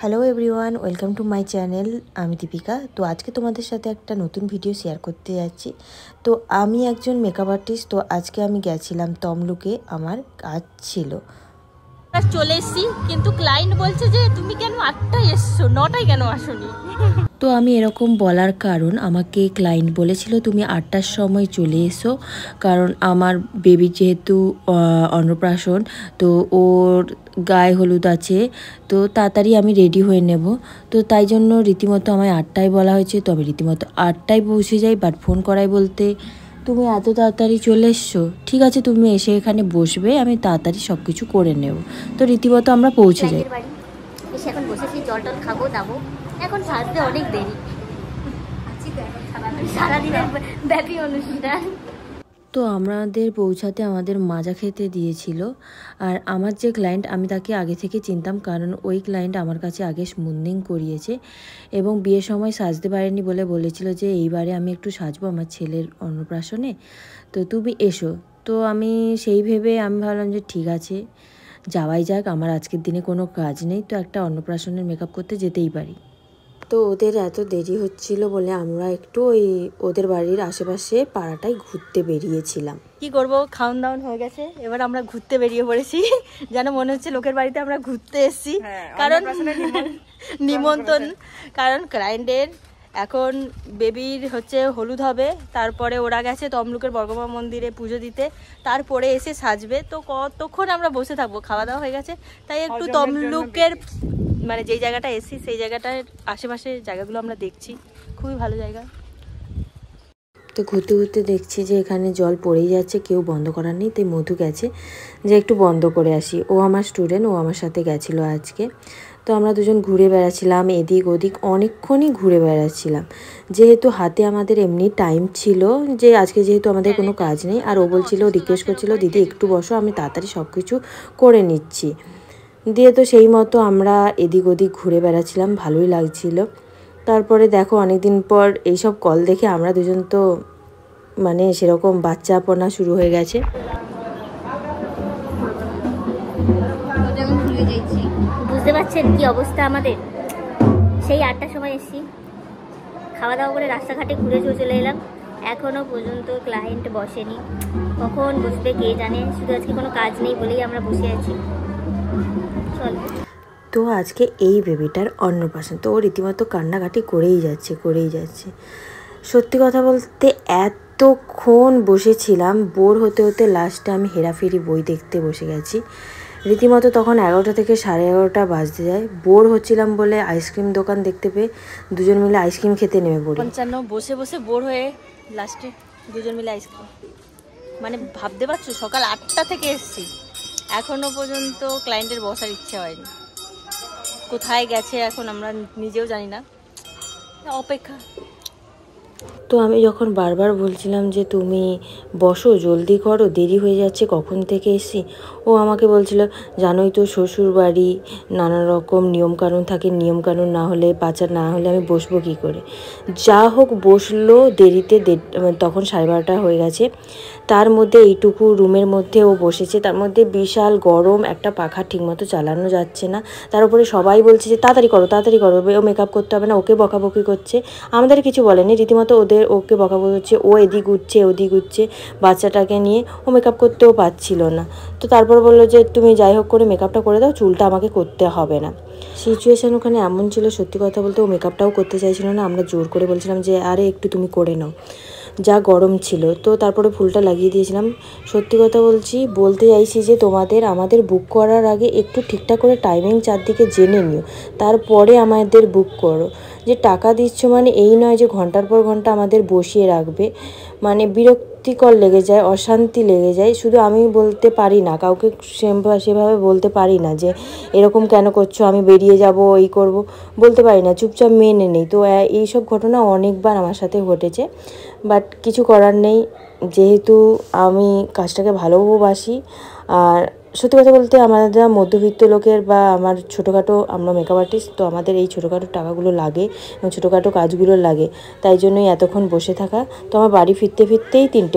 Hello everyone, welcome to my channel. আমি দীপিকা। তো আজকে তোমাদের সাথে একটা নতুন ভিডিও শেয়ার করতে যাচ্ছি। তো আমি একজন মেকআপ আর্টিস্ট। তো আজকে আমি গেছিলাম তমলুকে, আমার কাজ ছিল। চলে এসেছি, কিন্তু ক্লায়েন্ট বলছে যে তুমি কেন 8টায় এসছো, 9টায় কেন আসোনি। তো আমি এরকম বলার কারণ, আমাকে ক্লায়েন্ট বলেছিল তুমি 8টার সময় চলে এসো, কারণ আমার বেবি যেহেতু অন্নপ্রাশন, তো ওর গায়ে হলুদ আছে, তো তাড়াতাড়ি আমি রেডি হয়ে নেব। তো তাই জন্য রীতিমতো আমায় 8টায় বলা হয়েছে। তো আমি রীতিমতো 8টায় পৌঁছে যাই, বাট ফোন করাই বলতে তুমি এত তাড়াতাড়ি চলে এসছো, ঠিক আছে তুমি এসে এখানে বসবে, আমি তাড়াতাড়ি সব কিছু করে নেব। তো রীতিমতো আমরা পৌঁছে যাই। এসে এখন বসেছি, জল টল খাবো দাবো। এখন সাজতে অনেক দেরি, সারাদিনের ব্যাপী অনুষ্ঠান। তো আমাদের পৌঁছাতে আমাদের মাজা খেতে দিয়েছিল। আর আমার যে ক্লায়েন্ট, আমি তাকে আগে থেকে চিনতাম, কারণ ওই ক্লায়েন্ট আমার কাছে আগে স্মুথনিং করিয়েছে এবং বিয়ের সময় সাজতে পারেনি বলে বলেছিল যে এইবারে আমি একটু সাজবো আমার ছেলের অন্নপ্রাশনে, তো তুমি এসো। তো আমি সেই ভেবে আমি ভাবলাম যে ঠিক আছে, যাওয়াই যাক, আমার আজকের দিনে কোনো কাজ নেই, তো একটা অন্নপ্রাশনের মেকআপ করতে যেতেই পারি। তো ওদের এত দেরি হচ্ছিল বলে আমরা একটু ওই ওদের বাড়ির আশেপাশে পাড়াটায় ঘুরতে বেরিয়েছিলাম। কি করব, খাওয়ান দাওয়ান হয়ে গেছে, এবার আমরা ঘুরতে বেরিয়ে পড়েছি। যেন মনে হচ্ছে লোকের বাড়িতে আমরা ঘুরতে এসেছি, কারণ নিমন্ত্রণ। কারণ ক্লায়েন্টের এখন বেবির হচ্ছে হলুদ হবে, তারপরে ওরা গেছে তমলুকের বর্গমা মন্দিরে পুজো দিতে, তারপরে এসে সাজবে। তো কতক্ষণ আমরা বসে থাকবো, খাওয়া দাওয়া হয়ে গেছে, তাই একটু তমলুকের মানে যেই জায়গাটা এসেছি সেই জায়গাটার আশেপাশে জায়গাগুলো আমরা দেখছি, খুবই ভালো জায়গা। তো ঘুরতে ঘুরতে দেখছি যে এখানে জল পড়েই যাচ্ছে, কেউ বন্ধ করার নেই, তাই মধু গেছে যে একটু বন্ধ করে আসি। ও আমার স্টুডেন্ট, ও আমার সাথে গেছিলো আজকে। তো আমরা দুজন ঘুরে বেড়াচ্ছিলাম, এদিক ওদিক অনেকক্ষণই ঘুরে বেড়াচ্ছিলাম, যেহেতু হাতে আমাদের এমনি টাইম ছিল যে আজকে যেহেতু আমাদের কোনো কাজ নেই। আর ও বলছিল, রিকোয়েস্ট করছিল, দিদি একটু বসো, আমি তাড়াতাড়ি সব কিছু করে নিচ্ছি। দিয়ে তো সেই মতো আমরা এদিক ওদিক ঘুরে বেড়াচ্ছিলাম, ভালোই লাগছিল। তারপরে দেখো অনেকদিন পর এইসব কল দেখে আমরা দুজন তো মানে সেরকম বাচ্চাপনা শুরু হয়ে গেছে। বুঝতে পারছেন কি অবস্থা আমাদের। সেই 8টার সময় এসেছি, খাওয়া দাওয়া করে রাস্তাঘাটে ঘুরে চলে এলাম, এখনো পর্যন্ত ক্লায়েন্ট বসেনি। কখন বসবে কে জানে, শুধু আজকে কোনো কাজ নেই বলেই আমরা বসে আছি। চল। তো আজকে এই বেবিটার অন্নপ্রাশন, তো ও রীতিমতো কান্নাকাটি করেই যাচ্ছে। সত্যি কথা বলতে এতক্ষণ বসেছিলাম, বোর হতে হতে লাস্টে আমি হেরাফেরি বই দেখতে বসে গেছি। রীতিমতো তখন 11টা থেকে 11:30 বাজতে যায়। বোর হচ্ছিলাম বলে আইসক্রিম দোকান দেখতে পেয়ে দুজন মিলে আইসক্রিম খেতে নেমে পড়ি। 55 বসে বসে বোর হয়ে লাস্টে দুজন মিলে আইসক্রিম। মানে ভাবতে পারছো, সকাল 8টা থেকে এসেছি, এখনো পর্যন্ত ক্লায়েন্টের বসার ইচ্ছে হয়নি। কোথায় গেছে এখন আমরা নিজেও জানি না, অপেক্ষা। তো আমি যখন বারবার বলছিলাম যে তুমি বসো, জলদি করো, দেরি হয়ে যাচ্ছে, কখন থেকে এসছি, ও আমাকে বলছিল জানোই তো শ্বশুর বাড়ি নানা রকম নিয়মকানুন থাকে, নিয়মকানুন না হলে বাচ্চা না হলে আমি বসবো কী করে। যা হোক বসলো দেরিতে, তখন 12:30 হয়ে গেছে। তার মধ্যে এইটুকু রুমের মধ্যে ও বসেছে, তার মধ্যে বিশাল গরম, একটা পাখা ঠিকমতো চালানো যাচ্ছে না। তার উপরে সবাই বলছে যে তাড়াতাড়ি করো, ও মেকআপ করতে হবে না, ওকে বকাবকি করছে। আমাদের কিছু বলেনি, রীতিমতো ওকে বকাবকি করছে, ও এদিক উঠছে ওদিক উঠছে বাচ্চাটাকে নিয়ে, ও মেকআপ করতেও পারছিল না। তো তারপর বললো যে তুমি যাই হোক করে মেকআপটা করে দাও, চুলটা আমাকে করতে হবে না। সিচুয়েশান ওখানে এমন ছিল, সত্যি কথা বলতে ও মেকআপটাও করতে চাইছিল না, আমরা জোর করে বলছিলাম যে আরে একটু তুমি করে নাও, যা গরম ছিল। তো তারপরে ফুলটা লাগিয়ে দিয়েছিলাম। সত্যি কথা বলতে চাইছি যে আমাদের বুক করার আগে একটু ঠিকঠাক করে টাইমিং চারদিকে জেনে নিও, তারপরে আমাদের বুক করো। যে টাকা দিচ্ছ মানে এই নয় যে ঘন্টার পর ঘন্টা আমাদের বসিয়ে রাখবে, মানে বিরক্তিকর লেগে যায়, অশান্তি লেগে যায়। শুধু আমি বলতে পারি না কাউকে, সেভাবে বলতে পারি না যে এরকম কেন করছো, আমি বেরিয়ে যাব, এই করব, বলতে পারি না, চুপচাপ মেনে নেই। তো এইসব ঘটনা অনেকবার আমার সাথে ঘটেছে, বাট কিছু করার নেই, যেহেতু আমি কাজটাকে ভালোবাসি। আর সত্যি কথা বলতে আমাদের মধ্যবিত্ত লোকের বা আমার ছোটোখাটো, আমরা মেকআপ আর্টিস্ট, তো আমাদের এই ছোটোখাটো টাকাগুলো লাগে এবং ছোটোখাটো কাজগুলো লাগে, তাই জন্যই এতক্ষণ বসে থাকা। তো আমার বাড়ি ফিরতেই 3টে।